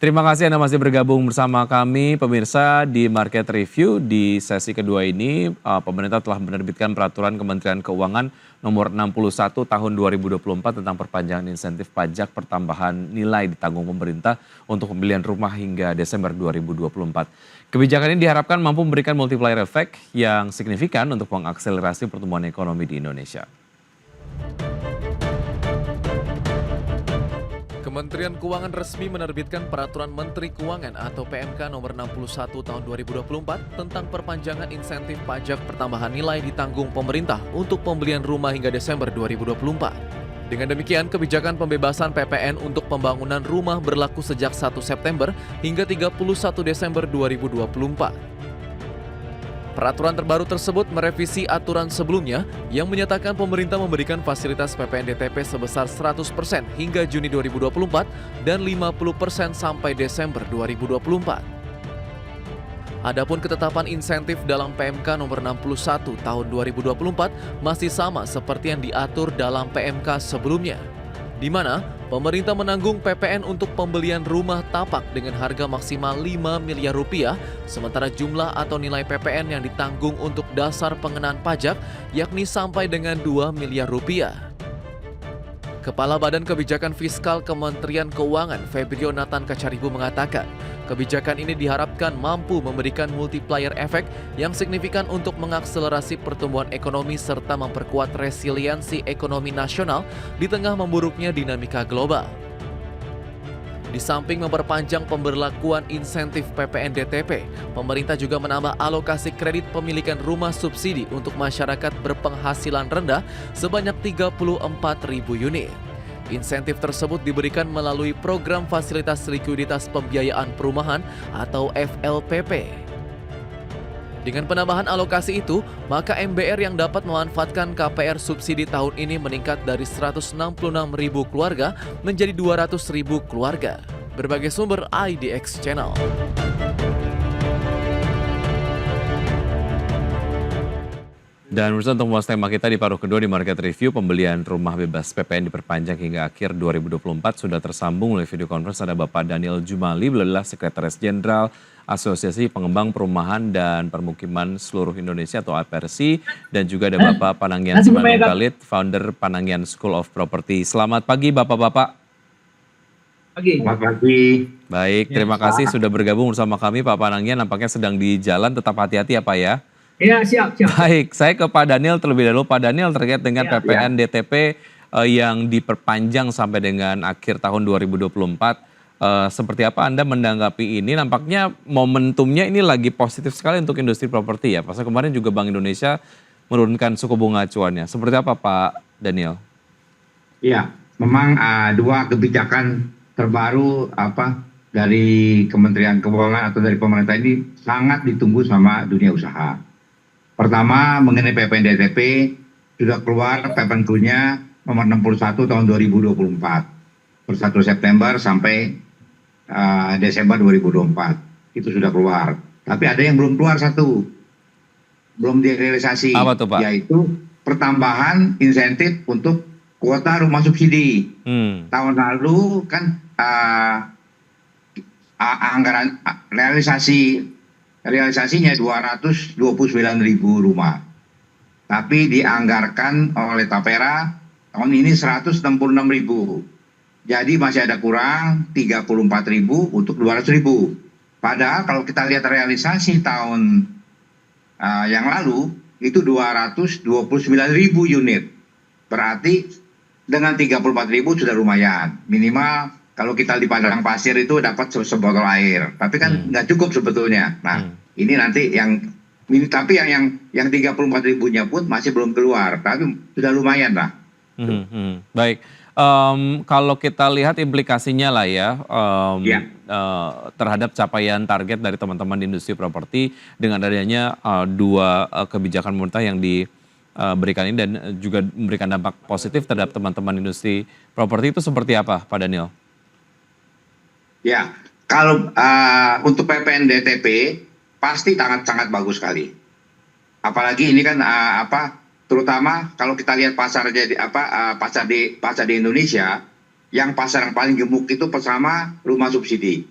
Terima kasih Anda masih bergabung bersama kami pemirsa di Market Review. Di sesi kedua ini pemerintah telah menerbitkan peraturan Kementerian Keuangan nomor 61 tahun 2024 tentang perpanjangan insentif pajak pertambahan nilai ditanggung pemerintah untuk pembelian rumah hingga Desember 2024. Kebijakan ini diharapkan mampu memberikan multiplier effect yang signifikan untuk mengakselerasi pertumbuhan ekonomi di Indonesia. Kementerian Keuangan resmi menerbitkan Peraturan Menteri Keuangan atau PMK nomor 61 tahun 2024 tentang perpanjangan insentif pajak pertambahan nilai ditanggung pemerintah untuk pembelian rumah hingga Desember 2024. Dengan demikian, kebijakan pembebasan PPN untuk pembangunan rumah berlaku sejak 1 September hingga 31 Desember 2024. Peraturan terbaru tersebut merevisi aturan sebelumnya yang menyatakan pemerintah memberikan fasilitas PPN DTP sebesar 100% hingga Juni 2024 dan 50% sampai Desember 2024. Adapun ketetapan insentif dalam PMK nomor 61 tahun 2024 masih sama seperti yang diatur dalam PMK sebelumnya, di mana pemerintah menanggung PPN untuk pembelian rumah tapak dengan harga maksimal 5 miliar rupiah, sementara jumlah atau nilai PPN yang ditanggung untuk dasar pengenaan pajak yakni sampai dengan 2 miliar rupiah. Kepala Badan Kebijakan Fiskal Kementerian Keuangan Febrio Nathan Kacaribu mengatakan, kebijakan ini diharapkan mampu memberikan multiplier effect yang signifikan untuk mengakselerasi pertumbuhan ekonomi serta memperkuat resiliensi ekonomi nasional di tengah memburuknya dinamika global. Di samping memperpanjang pemberlakuan insentif PPN DTP, pemerintah juga menambah alokasi kredit pemilikan rumah subsidi untuk masyarakat berpenghasilan rendah sebanyak 34.000 unit. Insentif tersebut diberikan melalui Program Fasilitas Likuiditas Pembiayaan Perumahan atau FLPP. Dengan penambahan alokasi itu, maka MBR yang dapat memanfaatkan KPR subsidi tahun ini meningkat dari 166.000 keluarga menjadi 200.000 keluarga. Berbagai sumber IDX Channel. Dan berusaha untuk membahas tema kita di paruh kedua di Market Review, pembelian rumah bebas PPN diperpanjang hingga akhir 2024 sudah tersambung oleh video conference. Ada Bapak Daniel Jumali, beliau adalah Sekretaris Jenderal Asosiasi Pengembang Perumahan dan Permukiman Seluruh Indonesia atau APRSI, dan juga ada Bapak Panangian Simanung Khalid, founder Panangian School of Property. Selamat pagi Bapak-bapak. Selamat pagi. Baik, terima kasih sudah bergabung bersama kami. Pak Panangian nampaknya sedang di jalan, tetap hati-hati ya Pak ya. Iya, siap. Baik, saya ke Pak Daniel terlebih dahulu. Pak Daniel, terkait dengan PPN DTP yang diperpanjang sampai dengan akhir tahun 2024, seperti apa Anda menanggapi ini? Nampaknya momentumnya ini lagi positif sekali untuk industri properti ya. Pasal kemarin juga Bank Indonesia menurunkan suku bunga acuannya. Seperti apa Pak Daniel? Iya, memang dua kebijakan terbaru dari Kementerian Keuangan atau dari pemerintah ini sangat ditunggu sama dunia usaha. Pertama, mengenai PPN DTP, sudah keluar PPN-nya nomor 61 tahun 2024. Per 1 September sampai Desember 2024. Itu sudah keluar. Tapi ada yang belum keluar satu. Belum direalisasi. Apa tuh Pak? Yaitu pertambahan insentif untuk kuota rumah subsidi. Tahun lalu kan anggaran realisasinya 229.000 rumah. Tapi dianggarkan oleh Tapera tahun ini 166.000. Jadi masih ada kurang 34.000 untuk 200.000. Padahal kalau kita lihat realisasi tahun yang lalu itu 229.000 unit. Berarti dengan 34.000 sudah lumayan. Minimal kalau kita di padang pasir itu dapat sebotol air, tapi kan nggak cukup sebetulnya. Nah, ini nanti yang 34.000-nya pun masih belum keluar, tapi sudah lumayan lah. Baik, kalau kita lihat implikasinya lah ya, terhadap capaian target dari teman-teman di industri properti dengan adanya dua kebijakan pemerintah yang diberikan ini dan juga memberikan dampak positif terhadap teman-teman industri properti, itu seperti apa Pak Daniel? Ya, kalau untuk PPN DTP pasti sangat bagus sekali. Apalagi ini kan terutama kalau kita lihat pasar di Indonesia, yang pasar yang paling gemuk itu pertama rumah subsidi.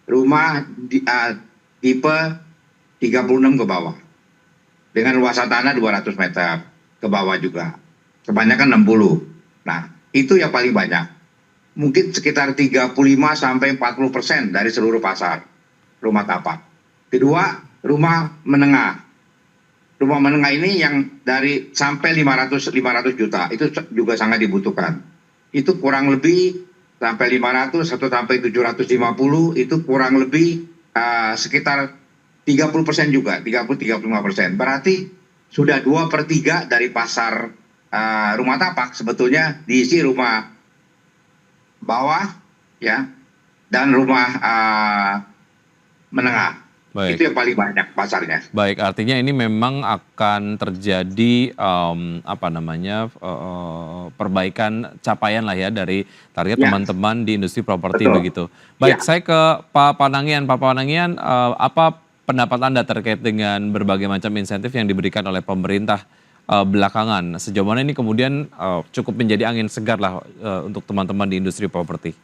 rumah tipe 36 ke bawah. Dengan luasan tanah 200 meter ke bawah juga. Kebanyakan 60. Nah, itu yang paling banyak. Mungkin sekitar 35 sampai 40% dari seluruh pasar rumah tapak. Kedua, rumah menengah. Rumah menengah ini yang dari sampai 500 juta itu juga sangat dibutuhkan. Itu kurang lebih sampai 500 atau sampai 750 itu kurang lebih sekitar 30% juga, 30-35%. Berarti sudah 2/3 dari pasar rumah tapak sebetulnya diisi rumah bawah ya dan rumah menengah. Baik. Itu yang paling banyak pasarnya. Baik, artinya ini memang akan terjadi perbaikan capaian lah ya dari target Ya, teman-teman di industri properti betul. begitu. Ya. Baik, saya ke Pak Panangian. Pak Panangian, apa pendapat Anda terkait dengan berbagai macam insentif yang diberikan oleh pemerintah belakangan? Sejauh mana ini kemudian cukup menjadi angin segar lah untuk teman-teman di industri properti?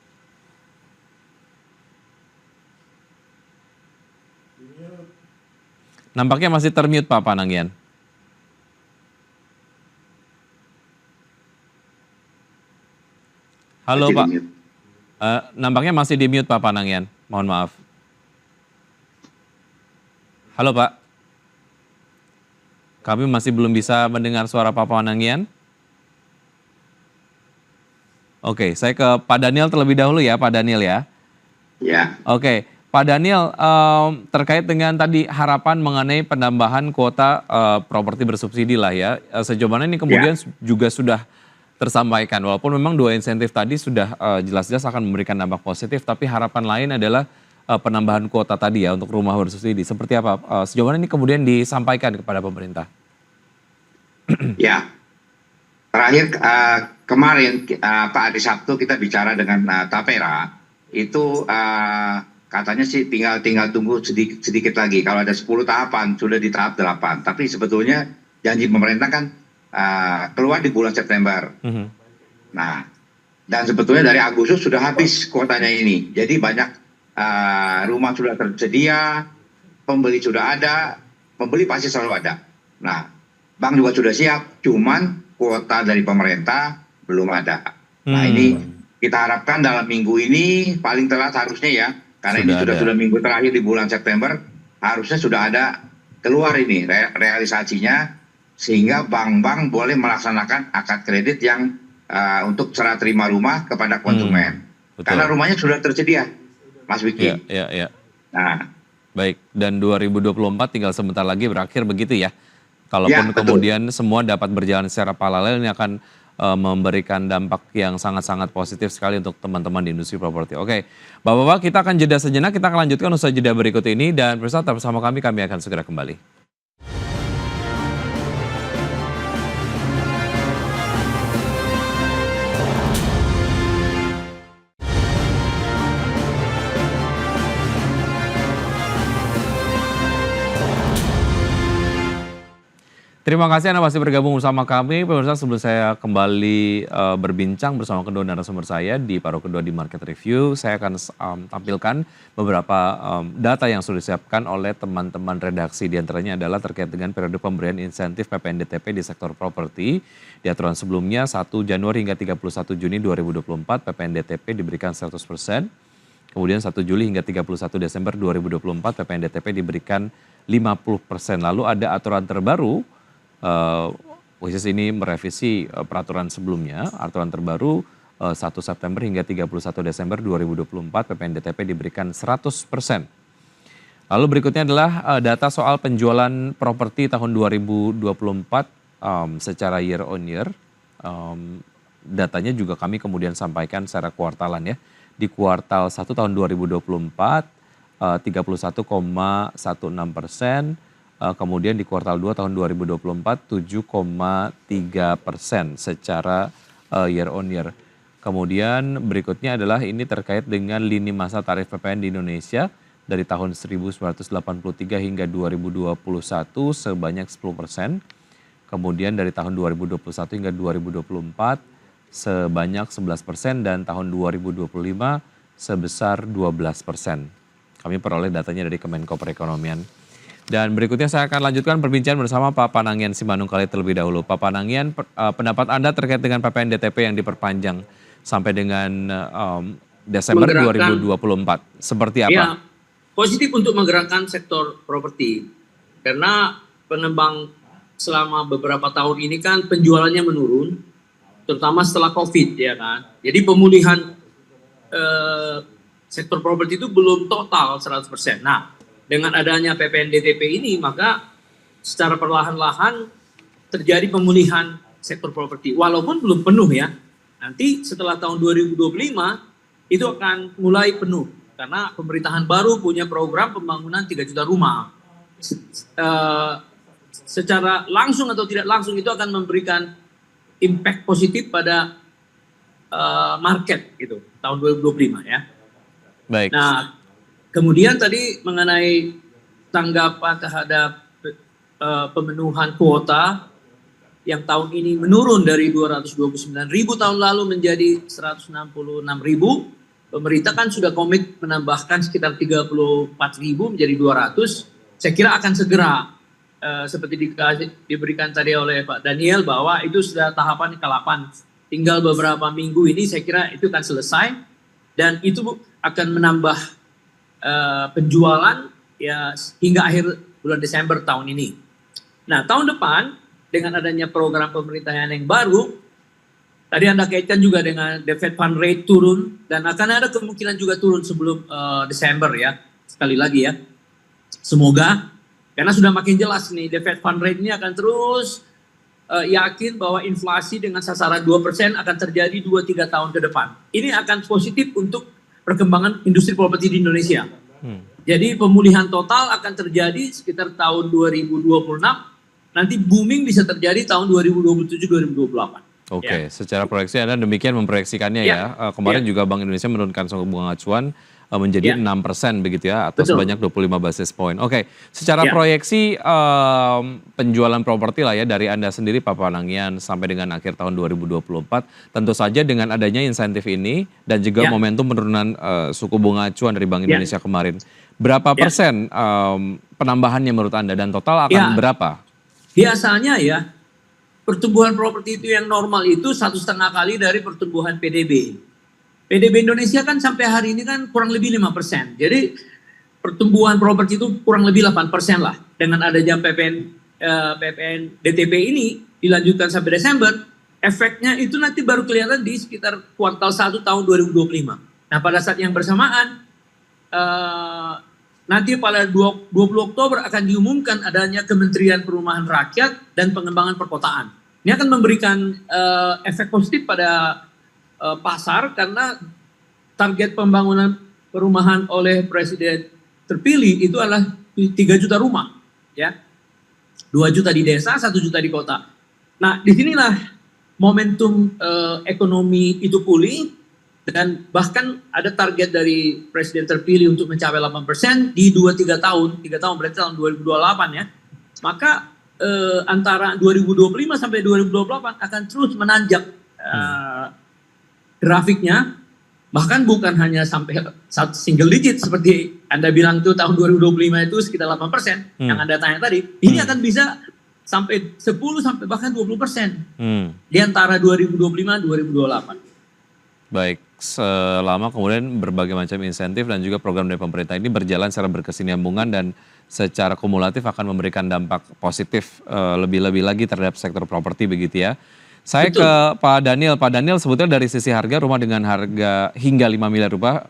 Nampaknya masih termute Pak Panangian. Halo Masih Pak, di mute. nampaknya masih di mute Pak Panangian. Mohon maaf. Halo Pak, kami masih belum bisa mendengar suara Pak Panangian. Oke, saya ke Pak Daniel terlebih dahulu ya, Pak Daniel ya. Ya. Oke, Pak Daniel, terkait dengan tadi harapan mengenai penambahan kuota properti bersubsidi lah ya, sejauh mana ini kemudian juga sudah tersampaikan, walaupun memang dua insentif tadi sudah jelas-jelas akan memberikan dampak positif, tapi harapan lain adalah penambahan kuota tadi ya untuk rumah bersubsidi. Seperti apa? Sejauh mana ini kemudian disampaikan kepada pemerintah? Ya. Terakhir kemarin Pak hari Sabtu kita bicara dengan Tapera itu katanya sih tinggal tunggu sedikit lagi. Kalau ada 10 tahapan sudah di tahap 8. Tapi sebetulnya janji pemerintah kan keluar di bulan September. Nah, dan sebetulnya dari Agustus sudah habis kuotanya ini. Jadi banyak rumah sudah tersedia, pembeli sudah ada, pembeli pasti selalu ada. Nah, bank juga sudah siap, cuman kuota dari pemerintah belum ada. Nah, ini kita harapkan dalam minggu ini paling telat harusnya ya, karena ini sudah minggu terakhir di bulan September, harusnya sudah ada keluar ini realisasinya, sehingga bank-bank boleh melaksanakan akad kredit yang untuk serah terima rumah kepada konsumen. Karena rumahnya sudah tersedia, Mas Wiki. Iya. Nah, baik, dan 2024 tinggal sebentar lagi berakhir begitu ya. Kalaupun kemudian semua dapat berjalan secara paralel, ini akan memberikan dampak yang sangat-sangat positif sekali untuk teman-teman di industri properti. Oke, Bapak-Bapak, kita akan jeda sejenak, kita akan lanjutkan usai jeda berikut ini, dan tetap bersama kami akan segera kembali. Terima kasih Anda masih bergabung bersama kami. Pemirsa, sebelum saya kembali berbincang bersama kedua narasumber saya di paruh kedua di Market Review, saya akan tampilkan beberapa data yang sudah disiapkan oleh teman-teman redaksi. Di antaranya adalah terkait dengan periode pemberian insentif PPNDTP di sektor properti. Di aturan sebelumnya 1 Januari hingga 31 Juni 2024 PPNDTP diberikan 100%. Kemudian 1 Juli hingga 31 Desember 2024 PPNDTP diberikan 50%. Lalu ada aturan terbaru, khusus ini merevisi peraturan sebelumnya. Aturan terbaru 1 September hingga 31 Desember 2024 PPNDTP diberikan 100%. Lalu berikutnya adalah data soal penjualan properti tahun 2024 secara year on year. Datanya juga kami kemudian sampaikan secara kuartalan ya. Di kuartal 1 tahun 2024 31,16%. Kemudian di kuartal 2 tahun 2024 7,3% secara year on year. Kemudian berikutnya adalah ini terkait dengan lini masa tarif PPN di Indonesia dari tahun 1983 hingga 2021 sebanyak 10%. Kemudian dari tahun 2021 hingga 2024 sebanyak 11% dan tahun 2025 sebesar 12%. Kami peroleh datanya dari Kemenko Perekonomian. Dan berikutnya saya akan lanjutkan perbincangan bersama Pak Panangian Simanungkalit terlebih dahulu. Pak Panangian, pendapat Anda terkait dengan PPN DTP yang diperpanjang sampai dengan Desember 2024. Seperti apa? Ya, positif untuk menggerakkan sektor properti. Karena pengembang selama beberapa tahun ini kan penjualannya menurun, terutama setelah COVID, ya kan. Jadi pemulihan sektor properti itu belum total 100%. Nah, dengan adanya PPN DTP ini, maka secara perlahan-lahan terjadi pemulihan sektor properti. Walaupun belum penuh ya. Nanti setelah tahun 2025 itu akan mulai penuh. Karena pemerintahan baru punya program pembangunan 3 juta rumah. Secara langsung atau tidak langsung itu akan memberikan impact positif pada market gitu tahun 2025 ya. Baik. Nah, kemudian tadi mengenai tanggapan terhadap pemenuhan kuota yang tahun ini menurun dari 229.000 tahun lalu menjadi 166.000. Pemerintah kan sudah komit menambahkan sekitar 34.000 menjadi 200. Saya kira akan segera seperti diberikan tadi oleh Pak Daniel bahwa itu sudah tahapan ke-8. Tinggal beberapa minggu ini saya kira itu akan selesai dan itu akan menambah penjualan ya hingga akhir bulan Desember tahun ini. Nah, tahun depan dengan adanya program pemerintahan yang baru, tadi Anda kaitkan juga dengan the Fed Fund Rate turun dan akan ada kemungkinan juga turun sebelum Desember ya. Sekali lagi ya. Semoga karena sudah makin jelas nih the Fed Fund Rate ini akan terus yakin bahwa inflasi dengan sasaran 2% akan terjadi 2-3 tahun ke depan. Ini akan positif untuk perkembangan industri properti di Indonesia. Jadi pemulihan total akan terjadi sekitar tahun 2026, nanti booming bisa terjadi tahun 2027-2028. Oke, Ya. secara proyeksi Anda demikian memproyeksikannya ya. Kemarin juga Bank Indonesia menurunkan suku bunga acuan menjadi 6% begitu ya, atau sebanyak 25 basis point. Oke, secara proyeksi penjualan properti lah ya dari Anda sendiri Pak Panangian sampai dengan akhir tahun 2024, tentu saja dengan adanya insentif ini dan juga momentum penurunan suku bunga acuan dari Bank Indonesia kemarin, berapa persen penambahannya menurut Anda dan total akan berapa? Biasanya ya, pertumbuhan properti itu yang normal itu 1,5 kali dari pertumbuhan PDB. PDB Indonesia kan sampai hari ini kan kurang lebih 5%. Jadi pertumbuhan properti itu kurang lebih 8% lah. Dengan adanya PPN DTP ini dilanjutkan sampai Desember, efeknya itu nanti baru kelihatan di sekitar kuartal 1 tahun 2025. Nah, pada saat yang bersamaan, nanti pada 20 Oktober akan diumumkan adanya Kementerian Perumahan Rakyat dan Pengembangan Perkotaan. Ini akan memberikan efek positif pada pasar karena target pembangunan perumahan oleh Presiden terpilih itu adalah 3 juta rumah, ya, 2 juta di desa, 1 juta di kota. Nah, disinilah momentum ekonomi itu pulih dan bahkan ada target dari Presiden terpilih untuk mencapai 8% di 2-3 tahun, 3 tahun berarti tahun 2028 ya. Maka antara 2025 sampai 2028 akan terus menanjak grafiknya, bahkan bukan hanya sampai single digit seperti Anda bilang itu tahun 2025 itu sekitar 8% yang Anda tanya tadi. Ini akan bisa sampai 10 sampai bahkan 20% di antara 2025-2028. Baik, selama kemudian berbagai macam insentif dan juga program dari pemerintah ini berjalan secara berkesinambungan dan secara kumulatif akan memberikan dampak positif lebih-lebih lagi terhadap sektor properti begitu ya. Saya ke Pak Daniel. Pak Daniel, sebetulnya dari sisi harga rumah dengan harga hingga 5 miliar rupiah,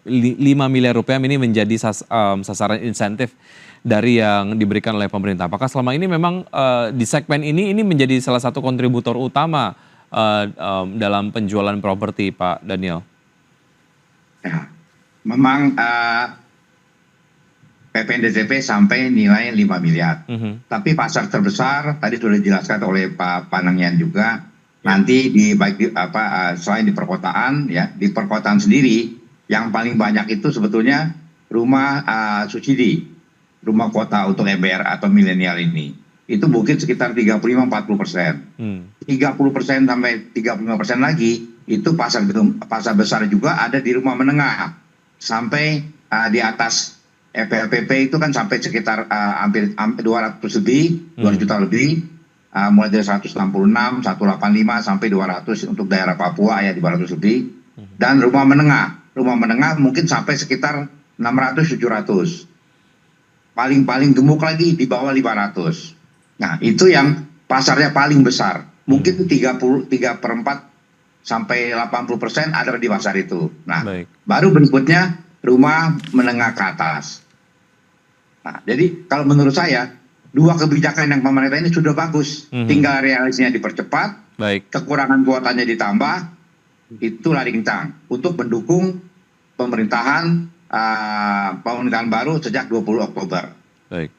5 miliar rupiah ini menjadi sasaran insentif dari yang diberikan oleh pemerintah. Apakah selama ini memang di segmen ini menjadi salah satu kontributor utama dalam penjualan properti, Pak Daniel? Ya, memang PPN DTP sampai nilai 5 miliar. Tapi pasar terbesar tadi sudah dijelaskan oleh Pak Panangian juga. Nanti selain di perkotaan ya, di perkotaan sendiri yang paling banyak itu sebetulnya rumah subsidi, rumah kota untuk MBR atau milenial ini. Itu mungkin sekitar 35-40%. 30% sampai 35% lagi itu pasar besar juga ada di rumah menengah sampai di atas FPLPP itu kan sampai sekitar hampir 200 lebih, 200 juta lebih, mulai dari 166, 185 sampai 200 untuk daerah Papua ya di 200 lebih. Dan rumah menengah mungkin sampai sekitar 600, 700. Paling gemuk lagi di bawah 500. Nah itu yang pasarnya paling besar. Mungkin 3/4 sampai 80% ada di pasar itu. Nah baru berikutnya rumah menengah ke atas. Nah, jadi kalau menurut saya dua kebijakan yang pemerintah ini sudah bagus, tinggal realisasinya dipercepat, kekurangan kuotanya ditambah, itu lari kencang untuk mendukung pemerintahan baru sejak 20 Oktober. Baik.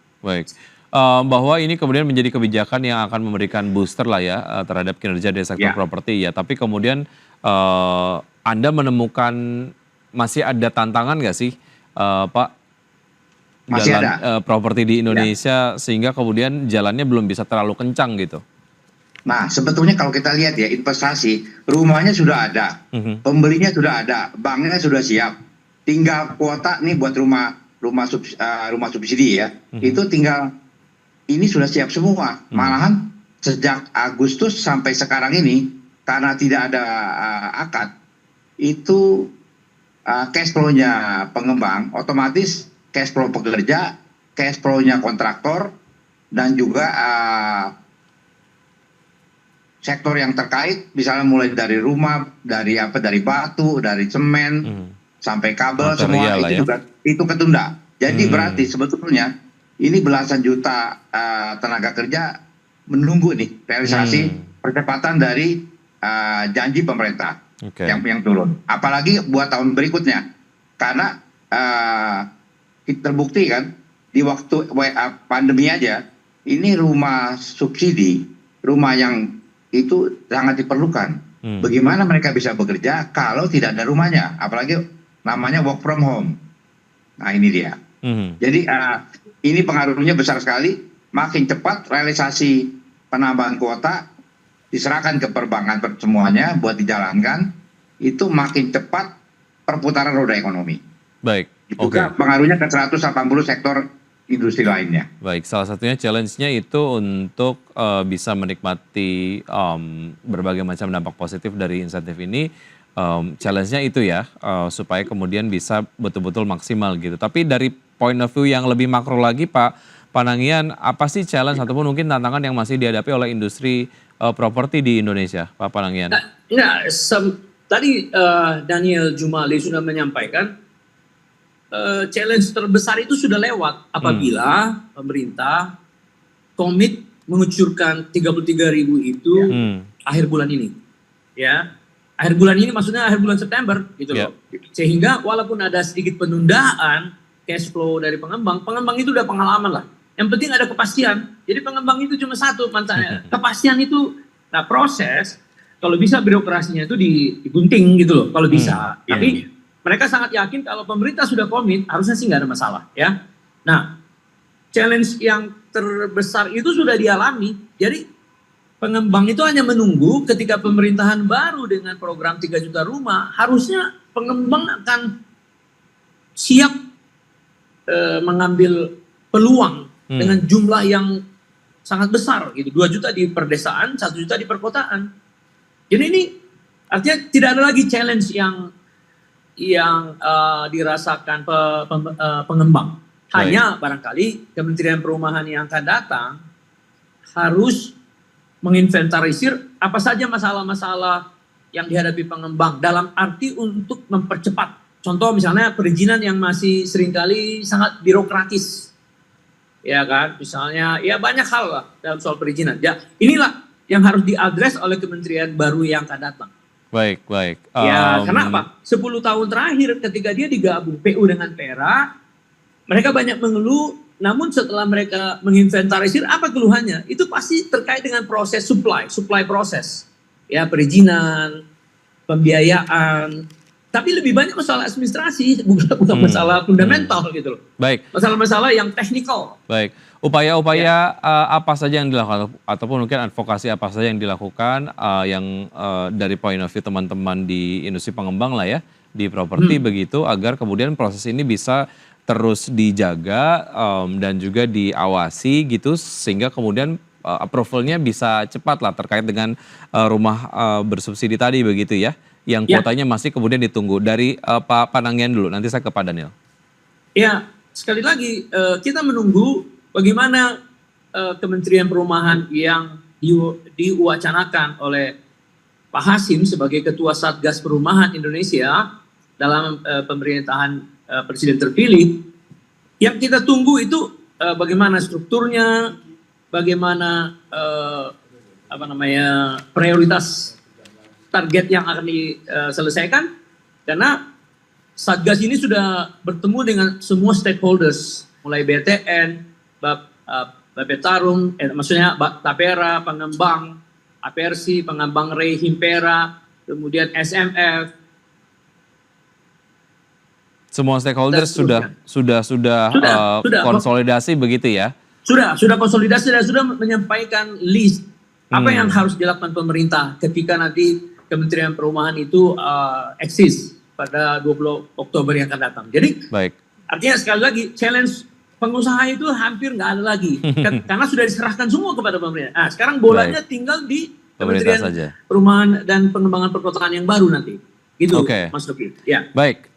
Bahwa ini kemudian menjadi kebijakan yang akan memberikan booster lah ya terhadap kinerja dari sektor properti ya. Tapi kemudian Anda menemukan masih ada tantangan nggak sih, Pak? Masih ada properti di Indonesia sehingga kemudian jalannya belum bisa terlalu kencang gitu. Nah sebetulnya kalau kita lihat ya investasi, rumahnya sudah ada, pembelinya sudah ada, banknya sudah siap, tinggal kuota nih buat rumah subsidi ya, itu tinggal ini sudah siap semua. Malahan sejak Agustus sampai sekarang ini karena tidak ada akad, itu cash flow-nya pengembang otomatis cash flow pekerja, cash flow-nya kontraktor, dan juga sektor yang terkait, misalnya mulai dari rumah, dari batu, dari semen, sampai kabel, semua itu juga itu ketunda. Jadi berarti sebetulnya ini belasan juta tenaga kerja menunggu nih realisasi percepatan dari janji pemerintah yang turun. Apalagi buat tahun berikutnya, karena terbukti kan di waktu pandemi aja ini rumah subsidi, rumah yang itu sangat diperlukan. Bagaimana mereka bisa bekerja kalau tidak ada rumahnya, apalagi namanya work from home. Nah ini dia. Jadi ini pengaruhnya besar sekali. Makin cepat realisasi penambahan kuota diserahkan ke perbankan semuanya buat dijalankan, itu makin cepat perputaran roda ekonomi. Juga pengaruhnya ke 180 sektor industri lainnya. Salah satunya challenge-nya itu untuk bisa menikmati berbagai macam dampak positif dari insentif ini. Challenge-nya itu ya, supaya kemudian bisa betul-betul maksimal gitu. Tapi dari point of view yang lebih makro lagi Pak Panangian, apa sih challenge ataupun mungkin tantangan yang masih dihadapi oleh industri properti di Indonesia, Pak Panangian? Tadi Daniel Jumali sudah menyampaikan, challenge terbesar itu sudah lewat apabila pemerintah komit mengucurkan 33.000 itu akhir bulan ini. Ya. Akhir bulan ini maksudnya akhir bulan September gitu loh. Sehingga walaupun ada sedikit penundaan cash flow dari pengembang itu udah pengalaman lah. Yang penting ada kepastian. Jadi pengembang itu cuma satu manfaatnya. Kepastian itu, nah proses kalau bisa birokrasinya itu digunting gitu loh kalau bisa. Tapi mereka sangat yakin kalau pemerintah sudah komit, harusnya sih nggak ada masalah ya. Nah, challenge yang terbesar itu sudah dialami. Jadi pengembang itu hanya menunggu ketika pemerintahan baru dengan program 3 juta rumah, harusnya pengembang akan siap mengambil peluang dengan jumlah yang sangat besar gitu. 2 juta di perdesaan, 1 juta di perkotaan. Jadi ini artinya tidak ada lagi challenge yang dirasakan pengembang. Hanya barangkali Kementerian Perumahan yang akan datang harus menginventarisir apa saja masalah-masalah yang dihadapi pengembang dalam arti untuk mempercepat. Contoh misalnya perizinan yang masih seringkali sangat birokratis. Ya kan, misalnya ya banyak hal lah dalam soal perizinan. Ya, inilah yang harus diadres oleh kementerian baru yang akan datang. Baik. Ya, karena apa? 10 tahun terakhir ketika dia digabung PU dengan PERA, mereka banyak mengeluh, namun setelah mereka menginventarisir apa keluhannya, itu pasti terkait dengan proses supply proses. Ya, perizinan, pembiayaan, tapi lebih banyak masalah administrasi, bukan masalah fundamental gitu loh. Baik. Masalah-masalah yang teknikal. Baik. Upaya-upaya apa saja yang dilakukan ataupun mungkin advokasi apa saja yang dilakukan yang dari point of view teman-teman di industri pengembang lah ya di properti begitu, agar kemudian proses ini bisa terus dijaga dan juga diawasi gitu, sehingga kemudian approval-nya bisa cepat lah terkait dengan rumah bersubsidi tadi begitu ya, yang Ya. kuotanya masih kemudian ditunggu. Dari Pak Panangian dulu, nanti saya ke Pak Daniel. Ya, sekali lagi kita menunggu bagaimana Kementerian Perumahan yang diwacanakan oleh Pak Hasim sebagai Ketua Satgas Perumahan Indonesia dalam pemerintahan Presiden terpilih. Yang kita tunggu itu bagaimana strukturnya, bagaimana prioritas target yang akan diselesaikan, karena Satgas ini sudah bertemu dengan semua stakeholders, mulai BTN, Bapetarum, maksudnya Tapera, pengembang, Apersi, pengembang Rei Himpera, kemudian SMF. Semua stakeholders sudah konsolidasi begitu ya? Sudah konsolidasi dan sudah menyampaikan list apa yang harus dilakukan pemerintah ketika nanti Kementerian Perumahan itu eksis pada 20 Oktober yang akan datang. Jadi artinya sekali lagi challenge pengusaha itu hampir nggak ada lagi karena sudah diserahkan semua kepada pemerintah. Nah, sekarang bolanya tinggal di Kementerian Perumahan dan Pengembangan Perkotaan yang baru nanti. Gitu, Mas Nuki. Ya. Baik,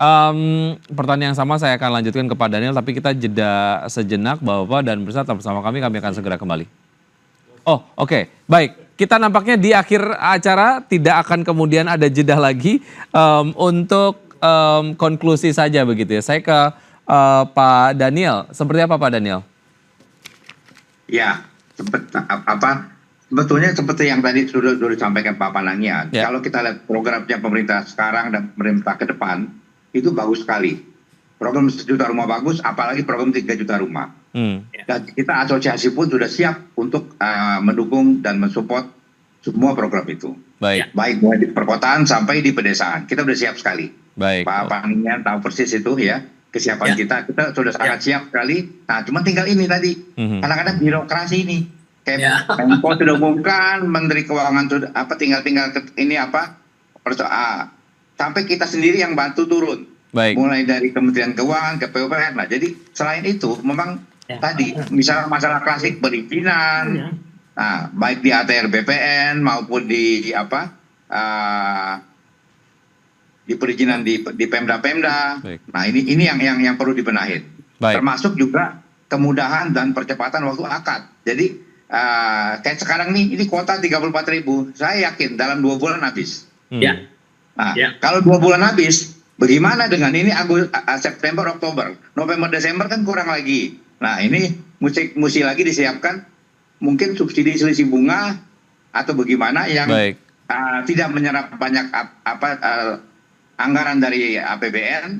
pertanyaan yang sama saya akan lanjutkan ke Pak Daniel, tapi kita jeda sejenak Bapak dan bersama kami akan segera kembali. Oh, oke. Baik, kita nampaknya di akhir acara tidak akan kemudian ada jeda lagi untuk konklusi saja begitu ya. Saya ke Pak Daniel. Seperti apa Pak Daniel? Ya, sebetulnya seperti yang tadi sudah disampaikan Pak Panangian. Ya. Kalau kita lihat programnya pemerintah sekarang dan pemerintah ke depan, itu bagus sekali. Program 1 juta rumah bagus, apalagi program 3 juta rumah. Dan kita asosiasi pun sudah siap untuk mendukung dan mensupport semua program itu. Baik mulai di perkotaan sampai di pedesaan. Kita sudah siap sekali. Pak Panangian tahu persis itu ya. Kesiapan kita sudah sangat siap sekali. Nah, cuma tinggal ini tadi. Kadang-kadang birokrasi ini. Kayak Menko sudah umumkan, Menteri Keuangan sudah tinggal ini sampai kita sendiri yang bantu turun. Mulai dari Kementerian Keuangan ke PUPR. Nah, jadi selain itu memang tadi misalnya masalah klasik perizinan, nah, baik di ATR BPN maupun di di perizinan di Pemda-Pemda. Nah, ini yang perlu dibenahin. Termasuk juga kemudahan dan percepatan waktu akad. Jadi kayak sekarang nih, ini kuota 34.000. Saya yakin dalam 2 bulan habis. Kalau 2 bulan habis, bagaimana dengan ini September, Oktober, November, Desember kan kurang lagi. Nah, ini mesti lagi disiapkan mungkin subsidi selisih bunga atau bagaimana yang tidak menyerap banyak anggaran dari APBN,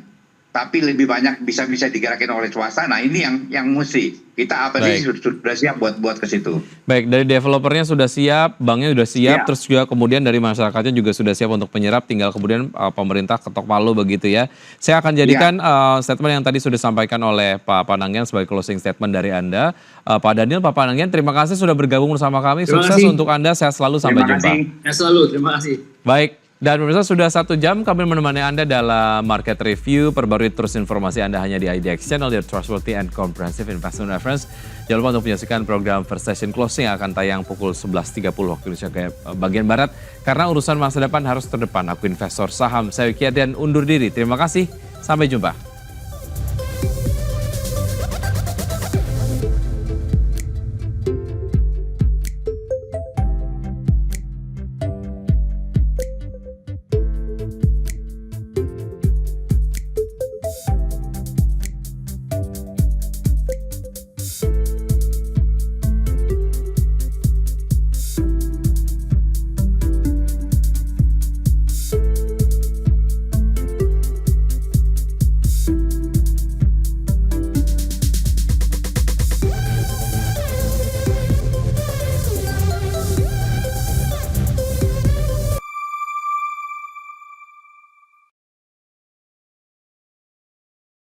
tapi lebih banyak bisa digerakin oleh swasta. Nah, ini yang mesti kita sudah siap buat ke situ. Baik, dari developernya sudah siap, banknya sudah siap, terus juga kemudian dari masyarakatnya juga sudah siap untuk penyerap, tinggal kemudian pemerintah ketok palu begitu ya. Saya akan jadikan statement yang tadi sudah disampaikan oleh Pak Panangian sebagai closing statement dari Anda. Pak Daniel, Pak Panangian, terima kasih sudah bergabung bersama kami. Sukses untuk Anda, sehat selalu, sampai jumpa. Sehat selalu, terima kasih. Baik. Dan pemirsa, sudah 1 jam kami menemani Anda dalam Market Review. Perbarui terus informasi Anda hanya di IDX Channel, your trustworthy and comprehensive investment reference. Jangan lupa untuk menyaksikan program First Session Closing yang akan tayang pukul 11.30 waktu Indonesia bagian Barat. Karena urusan masa depan harus terdepan. Aku investor saham, saya Wikia dan undur diri. Terima kasih, sampai jumpa.